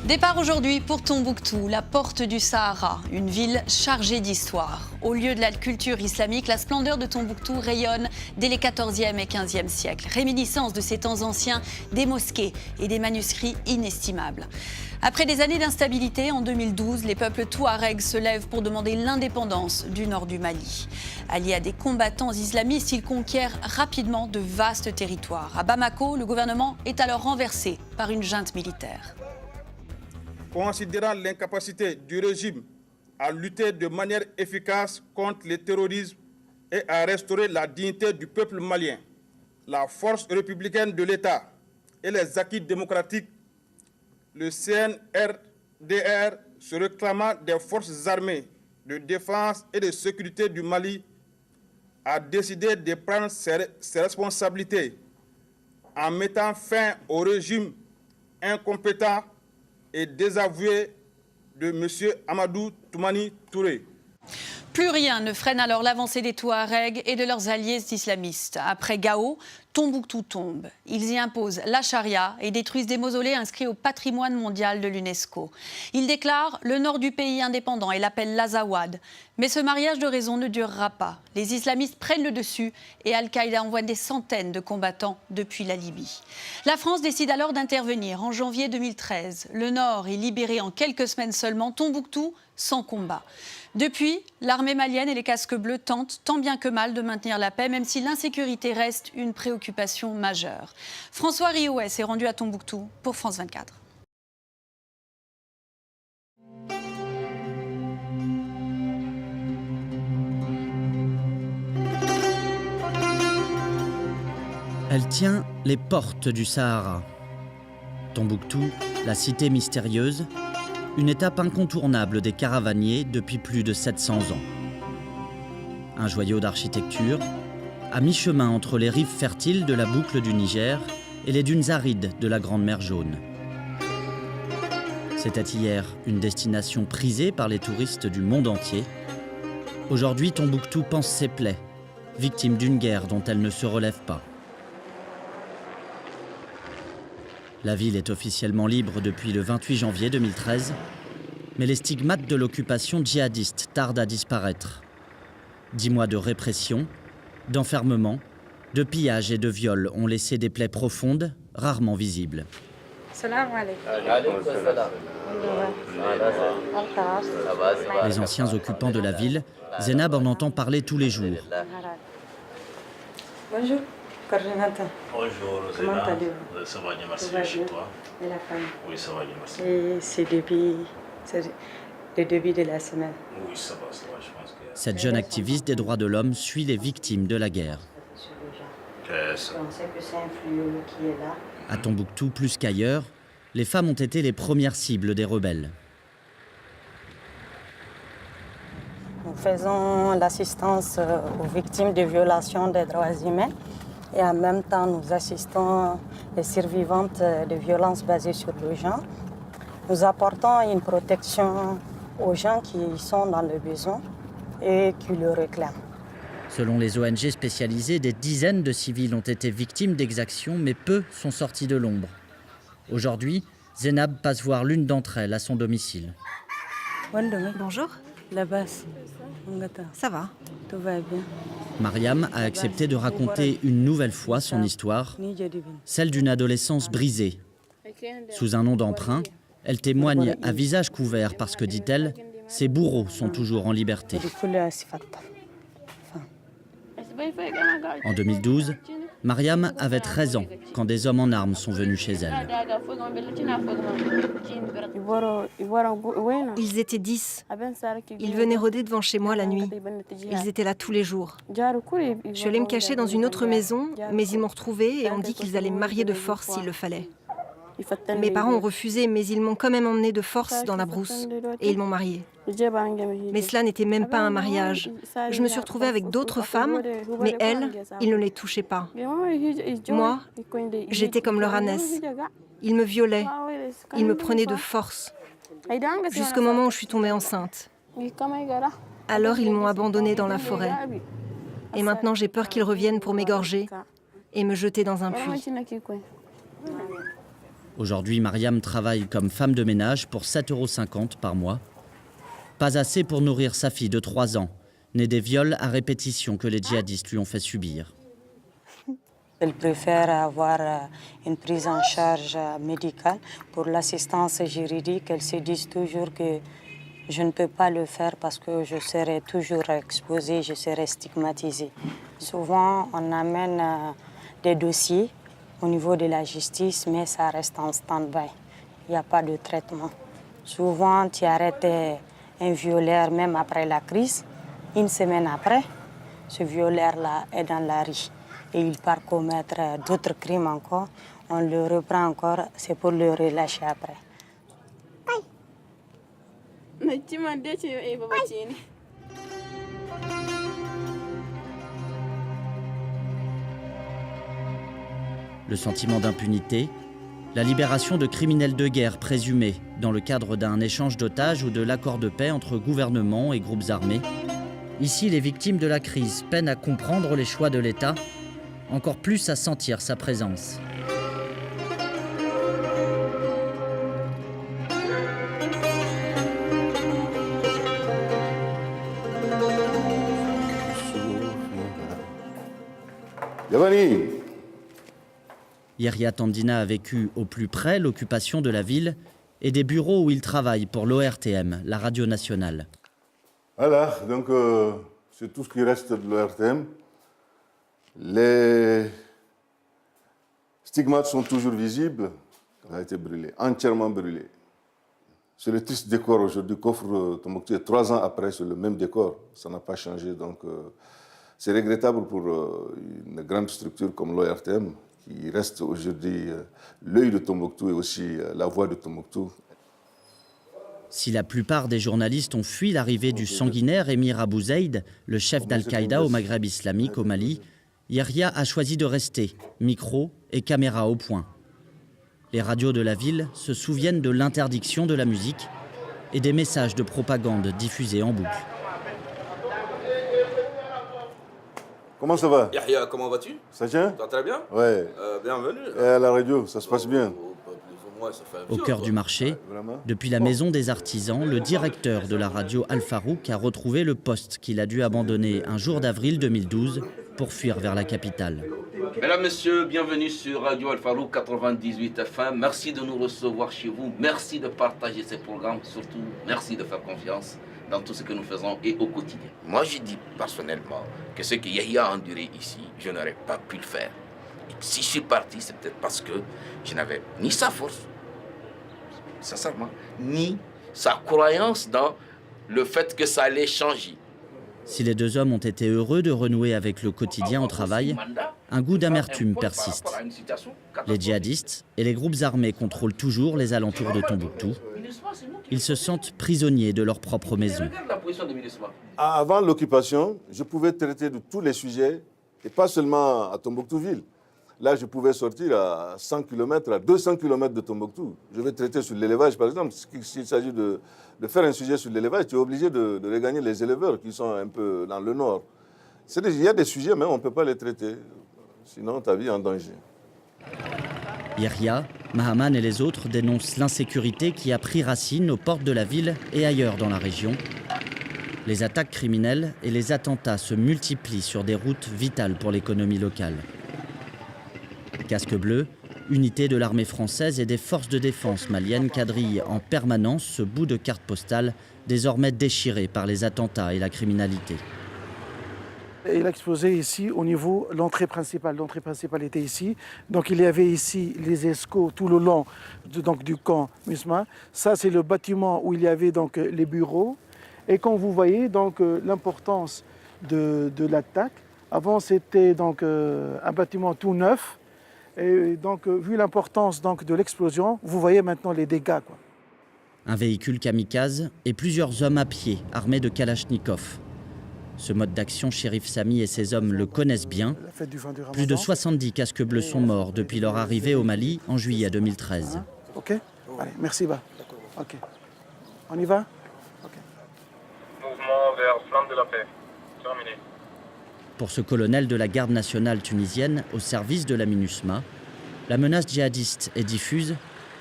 Départ aujourd'hui pour Tombouctou, la porte du Sahara, une ville chargée d'histoire. Au lieu de la culture islamique, la splendeur de Tombouctou rayonne dès les 14e et 15e siècles. Réminiscence de ces temps anciens, des mosquées et des manuscrits inestimables. Après des années d'instabilité, en 2012, les peuples touaregs se lèvent pour demander l'indépendance du nord du Mali. Alliés à des combattants islamistes, ils conquièrent rapidement de vastes territoires. À Bamako, le gouvernement est alors renversé par une junte militaire. Considérant l'incapacité du régime à lutter de manière efficace contre le terrorisme et à restaurer la dignité du peuple malien, la force républicaine de l'État et les acquis démocratiques, le CNRDR, se réclamant des forces armées de défense et de sécurité du Mali, a décidé de prendre ses responsabilités en mettant fin au régime incompétent et désavoué de M. Amadou Toumani Touré. Plus rien ne freine alors l'avancée des Touaregs et de leurs alliés islamistes. Après Gao, Tombouctou tombe. Ils y imposent la charia et détruisent des mausolées inscrits au patrimoine mondial de l'UNESCO. Ils déclarent le nord du pays indépendant et l'appellent l'Azawad. Mais ce mariage de raison ne durera pas. Les islamistes prennent le dessus et Al-Qaïda envoie des centaines de combattants depuis la Libye. La France décide alors d'intervenir en janvier 2013. Le nord est libéré en quelques semaines seulement, Tombouctou sans combat. Depuis, l'armée malienne et les casques bleus tentent tant bien que mal de maintenir la paix, même si l'insécurité reste une préoccupation majeure. François Riouet s'est rendu à Tombouctou pour France 24. Elle tient les portes du Sahara. Tombouctou, la cité mystérieuse, une étape incontournable des caravaniers depuis plus de 700 ans. Un joyau d'architecture, à mi-chemin entre les rives fertiles de la boucle du Niger et les dunes arides de la Grande Mer Jaune. C'était hier une destination prisée par les touristes du monde entier. Aujourd'hui, Tombouctou panse ses plaies, victime d'une guerre dont elle ne se relève pas. La ville est officiellement libre depuis le 28 janvier 2013, mais les stigmates de l'occupation djihadiste tardent à disparaître. 10 mois de répression, d'enfermement, de pillage et de viol ont laissé des plaies profondes, rarement visibles. Les anciens occupants de la ville, Zénab en entend parler tous les jours. Bonjour. Bonjour, Comment allez-vous? Ça va, merci. Chez toi? Et la famille? Oui, ça va, merci. Et c'est le début de la semaine. Oui, ça va, je pense que... Cette jeune activiste des droits de l'homme suit les victimes de la guerre. On sait que c'est un fléau qui est là. À Tombouctou, plus qu'ailleurs, les femmes ont été les premières cibles des rebelles. Nous faisons l'assistance aux victimes de violations des droits humains et en même temps nous assistons les survivantes de violences basées sur le genre. Nous apportons une protection aux gens qui sont dans le besoin et qui le réclament. Selon les ONG spécialisées, des dizaines de civils ont été victimes d'exactions, mais peu sont sortis de l'ombre. Aujourd'hui, Zénab passe voir l'une d'entre elles à son domicile. Bonjour. Ça va. Tout va bien. Mariam a accepté de raconter une nouvelle fois son histoire, celle d'une adolescence brisée. Sous un nom d'emprunt, elle témoigne à visage couvert parce que, dit-elle, ses bourreaux sont toujours en liberté. En 2012, Mariam avait 13 ans quand des hommes en armes sont venus chez elle. Ils étaient 10. Ils venaient rôder devant chez moi la nuit. Ils étaient là tous les jours. Je suis allée me cacher dans une autre maison, mais ils m'ont retrouvée et ont dit qu'ils allaient me marier de force s'il le fallait. Mes parents ont refusé, mais ils m'ont quand même emmenée de force dans la brousse et ils m'ont mariée. Mais cela n'était même pas un mariage. Je me suis retrouvée avec d'autres femmes, mais elles, ils ne les touchaient pas. Moi, j'étais comme leur ânesse. Ils me violaient, ils me prenaient de force, jusqu'au moment où je suis tombée enceinte. Alors ils m'ont abandonnée dans la forêt. Et maintenant j'ai peur qu'ils reviennent pour m'égorger et me jeter dans un puits. Aujourd'hui, Mariam travaille comme femme de ménage pour 7,50 € par mois. Pas assez pour nourrir sa fille de 3 ans, née des viols à répétition que les djihadistes lui ont fait subir. Elle préfère avoir une prise en charge médicale. Pour l'assistance juridique, elle se dit toujours que je ne peux pas le faire parce que je serai toujours exposée, je serai stigmatisée. Souvent, on amène des dossiers au niveau de la justice, mais ça reste en stand-by. Il n'y a pas de traitement. Souvent, tu arrêtes un violeur même après la crise. Une semaine après, ce violeur-là est dans la rue et il part commettre d'autres crimes encore. On le reprend encore, c'est pour le relâcher après. Le sentiment d'impunité, la libération de criminels de guerre présumés dans le cadre d'un échange d'otages ou de l'accord de paix entre gouvernements et groupes armés. Ici, les victimes de la crise peinent à comprendre les choix de l'État, encore plus à sentir sa présence. Yahya Tandina a vécu au plus près l'occupation de la ville et des bureaux où il travaille pour l'ORTM, la radio nationale. Voilà, donc c'est tout ce qui reste de l'ORTM. Les stigmates sont toujours visibles. Ça a été brûlé, entièrement brûlé. C'est le triste décor aujourd'hui qu'offre Tombouctou. 3 ans après, c'est le même décor. Ça n'a pas changé. Donc c'est regrettable pour une grande structure comme l'ORTM, qui reste aujourd'hui l'œil de Tombouctou et aussi la voix de Tombouctou. Si la plupart des journalistes ont fui l'arrivée du sanguinaire Émir Abou Zeid, le chef d'Al-Qaïda au Maghreb islamique au Mali, Yahya a choisi de rester, micro et caméra au point. Les radios de la ville se souviennent de l'interdiction de la musique et des messages de propagande diffusés en boucle. Comment ça va? Yahya, comment vas-tu? Ça tient? Ça va très bien? Ouais. Bienvenue. Et à la radio, ça se passe bien? Au cœur du marché, depuis la maison des artisans, le directeur de la radio Al-Farouk a retrouvé le poste qu'il a dû abandonner un jour d'avril 2012 pour fuir vers la capitale. Mesdames, Messieurs, bienvenue sur Radio Al-Farouk 98 FM. Merci de nous recevoir chez vous. Merci de partager ces programmes. Surtout, merci de faire confiance dans tout ce que nous faisons et au quotidien. Moi, je dis personnellement que ce que Yahya a enduré ici, je n'aurais pas pu le faire. Et si je suis parti, c'est peut-être parce que je n'avais ni sa force, sincèrement, ni sa croyance dans le fait que ça allait changer. Si les deux hommes ont été heureux de renouer avec le quotidien au travail, un goût d'amertume persiste. Les djihadistes et les groupes armés contrôlent toujours les alentours de Tombouctou. Ils se sentent prisonniers de leur propre maison. Avant l'occupation, je pouvais traiter de tous les sujets, et pas seulement à Tombouctou-ville. Là, je pouvais sortir à 100 km, à 200 km de Tombouctou. Je vais traiter sur l'élevage, par exemple. S'il s'agit de faire un sujet sur l'élevage, tu es obligé de regagner les éleveurs qui sont un peu dans le nord. Il y a des sujets, mais on ne peut pas les traiter. Sinon, ta vie est en danger. Yahya, Mahaman et les autres dénoncent l'insécurité qui a pris racine aux portes de la ville et ailleurs dans la région. Les attaques criminelles et les attentats se multiplient sur des routes vitales pour l'économie locale. Casque bleu, unité de l'armée française et des forces de défense maliennes quadrillent en permanence ce bout de carte postale désormais déchiré par les attentats et la criminalité. Il a explosé ici au niveau de l'entrée principale. L'entrée principale était ici. Donc il y avait ici les escos tout le long du camp MINUSMA. Ça, c'est le bâtiment où il y avait donc les bureaux. Et quand vous voyez donc l'importance de l'attaque, avant c'était donc un bâtiment tout neuf. Et donc, vu l'importance de l'explosion, vous voyez maintenant les dégâts, quoi. Un véhicule kamikaze et plusieurs hommes à pied armés de Kalachnikov. Ce mode d'action, Chérif Sami et ses hommes le connaissent bien. Plus de 70 casques bleus sont morts depuis leur arrivée au Mali en juillet 2013. Ok. Allez, merci, Ba. Ok. On y va? Ok. Mouvement vers flamme de la paix. Terminé. Pour ce colonel de la garde nationale tunisienne au service de la MINUSMA, la menace djihadiste est diffuse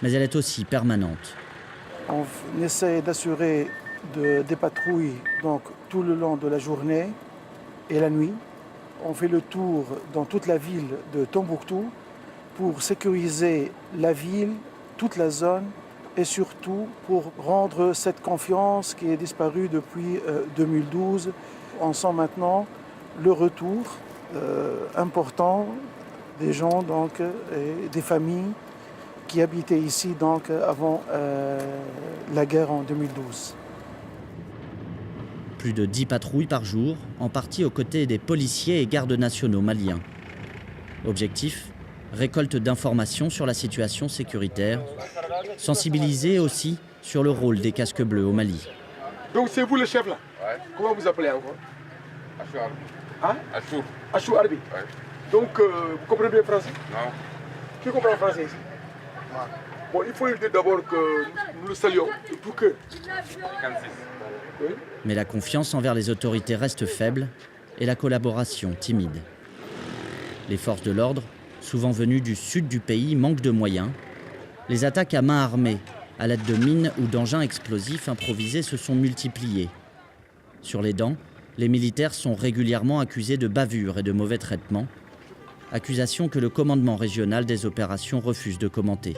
mais elle est aussi permanente. On essaie d'assurer des patrouilles donc, tout le long de la journée et la nuit. On fait le tour dans toute la ville de Tombouctou pour sécuriser la ville, toute la zone et surtout pour rendre cette confiance qui est disparue depuis 2012. On sent maintenant le retour important des gens donc, et des familles qui habitaient ici donc, avant la guerre en 2012. Plus de 10 patrouilles par jour, en partie aux côtés des policiers et gardes nationaux maliens. Objectif, récolte d'informations sur la situation sécuritaire, sensibiliser aussi sur le rôle des casques bleus au Mali. Donc c'est vous le chef là? Ouais. Comment vous appelez encore? Achou Arbi. Hein? Achou. Achou Arbi. Ouais. Donc vous comprenez bien français? Non. Qui comprend le français ici? Bon, il faut dire d'abord que nous le saluons de tout cœur. 56. Oui. Mais la confiance envers les autorités reste faible et la collaboration timide. Les forces de l'ordre, souvent venues du sud du pays, manquent de moyens. Les attaques à main armée, à l'aide de mines ou d'engins explosifs improvisés se sont multipliées. Sur les dents, les militaires sont régulièrement accusés de bavures et de mauvais traitements, accusations que le commandement régional des opérations refuse de commenter.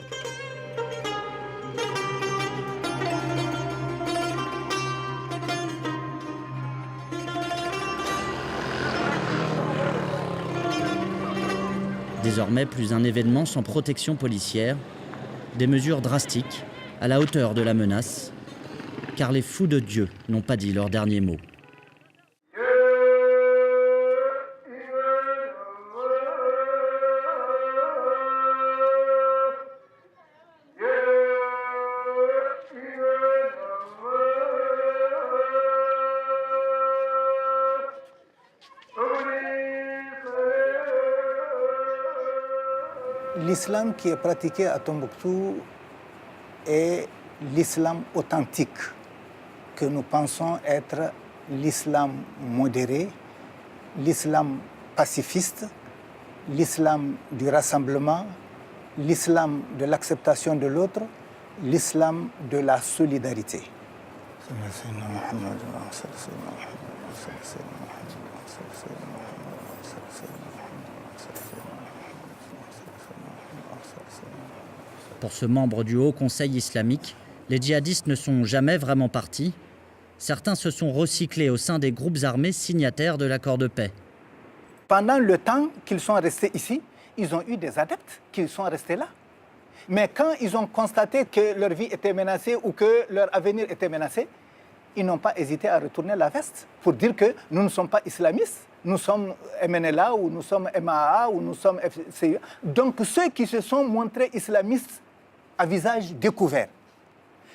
Désormais, plus un événement sans protection policière, des mesures drastiques, à la hauteur de la menace, car les fous de Dieu n'ont pas dit leur dernier mot. L'islam qui est pratiqué à Tombouctou est l'islam authentique, que nous pensons être l'islam modéré, l'islam pacifiste, l'islam du rassemblement, l'islam de l'acceptation de l'autre, l'islam de la solidarité. Pour ce membre du Haut Conseil islamique, les djihadistes ne sont jamais vraiment partis. Certains se sont recyclés au sein des groupes armés signataires de l'accord de paix. Pendant le temps qu'ils sont restés ici, ils ont eu des adeptes qui sont restés là. Mais quand ils ont constaté que leur vie était menacée ou que leur avenir était menacé, ils n'ont pas hésité à retourner la veste pour dire que nous ne sommes pas islamistes, nous sommes MNLA ou nous sommes MAA ou nous sommes FCE. Donc ceux qui se sont montrés islamistes à visage découvert,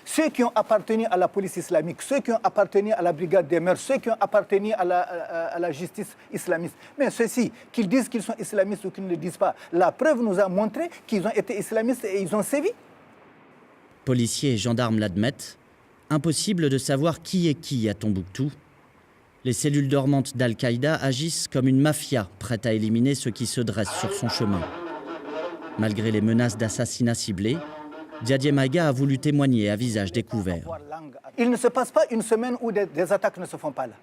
ceux qui ont appartenu à la police islamique, ceux qui ont appartenu à la brigade des mœurs, ceux qui ont appartenu à la justice islamiste. Mais ceux-ci, qu'ils disent qu'ils sont islamistes ou qu'ils ne le disent pas, la preuve nous a montré qu'ils ont été islamistes et ils ont sévi. Policiers et gendarmes l'admettent. Impossible de savoir qui est qui à Tombouctou. Les cellules dormantes d'Al-Qaïda agissent comme une mafia prête à éliminer ceux qui se dressent sur son chemin. Malgré les menaces d'assassinat ciblés, Diadier Maïga a voulu témoigner à visage découvert. Il ne se passe pas une semaine où des attaques ne se font pas là.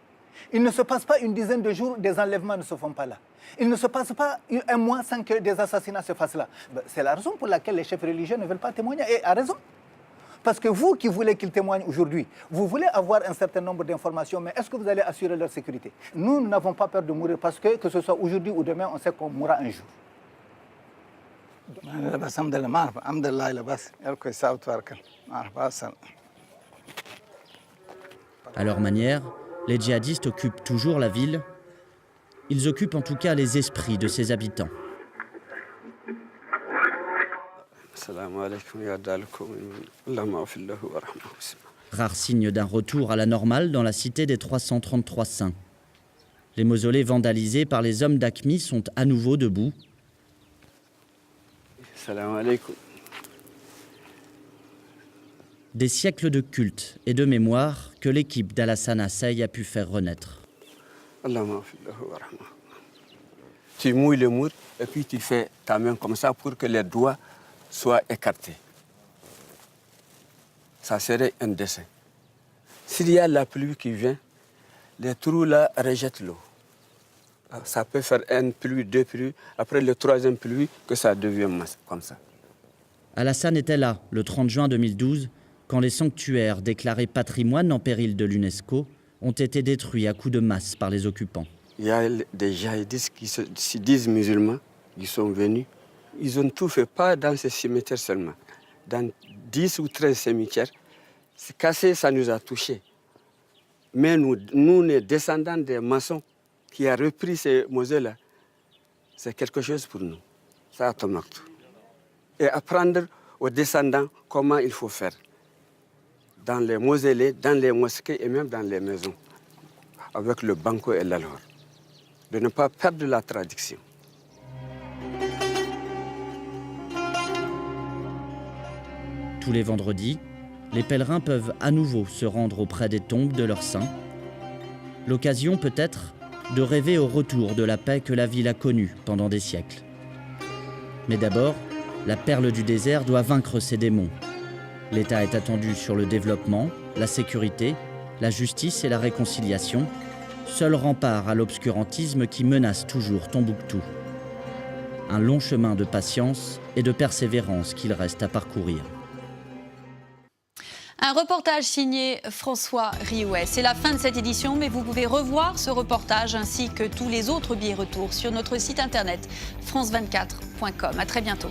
Il ne se passe pas une dizaine de jours où des enlèvements ne se font pas là. Il ne se passe pas un mois sans que des assassinats se fassent là. C'est la raison pour laquelle les chefs religieux ne veulent pas témoigner, et à raison. Parce que vous qui voulez qu'ils témoignent aujourd'hui, vous voulez avoir un certain nombre d'informations, mais est-ce que vous allez assurer leur sécurité? Nous n'avons pas peur de mourir parce que ce soit aujourd'hui ou demain, on sait qu'on mourra un jour. À leur manière, les djihadistes occupent toujours la ville. Ils occupent en tout cas les esprits de ses habitants. Rare signe d'un retour à la normale dans la cité des 333 saints. Les mausolées vandalisés par les hommes d'Aqmi sont à nouveau debout. Des siècles de culte et de mémoire que l'équipe d'Alassane Assey a pu faire renaître. Tu mouilles le mur et puis tu fais ta main comme ça pour que les doigts soient écartés. ça serait un dessin. S'il y a la pluie qui vient, les trous là rejettent l'eau. Ça peut faire une pluie, deux pluies, après le troisième pluie, que ça devient masse, comme ça. Alassane était là, le 30 juin 2012, quand les sanctuaires déclarés patrimoine en péril de l'UNESCO ont été détruits à coups de masse par les occupants. Il y a des djihadistes qui se disent musulmans, qui sont venus. Ils ont tout fait, pas dans ces cimetières seulement. Dans 10 ou 13 cimetières, c'est cassé, ça nous a touchés. Mais nous, les descendants des maçons qui ont repris ces mausolées-là, c'est quelque chose pour nous. Ça a Tombouctou. Et apprendre aux descendants comment il faut faire. Dans les mausolées, dans les mosquées et même dans les maisons, avec le banco et l'alhor. De ne pas perdre la tradition. Tous les vendredis, les pèlerins peuvent à nouveau se rendre auprès des tombes de leurs saints. L'occasion peut-être de rêver au retour de la paix que la ville a connue pendant des siècles. Mais d'abord, la perle du désert doit vaincre ses démons. L'État est attendu sur le développement, la sécurité, la justice et la réconciliation, seul rempart à l'obscurantisme qui menace toujours Tombouctou. Un long chemin de patience et de persévérance qu'il reste à parcourir. Un reportage signé François Riouet. C'est la fin de cette édition, mais vous pouvez revoir ce reportage ainsi que tous les autres billets retour sur notre site internet france24.com. À très bientôt.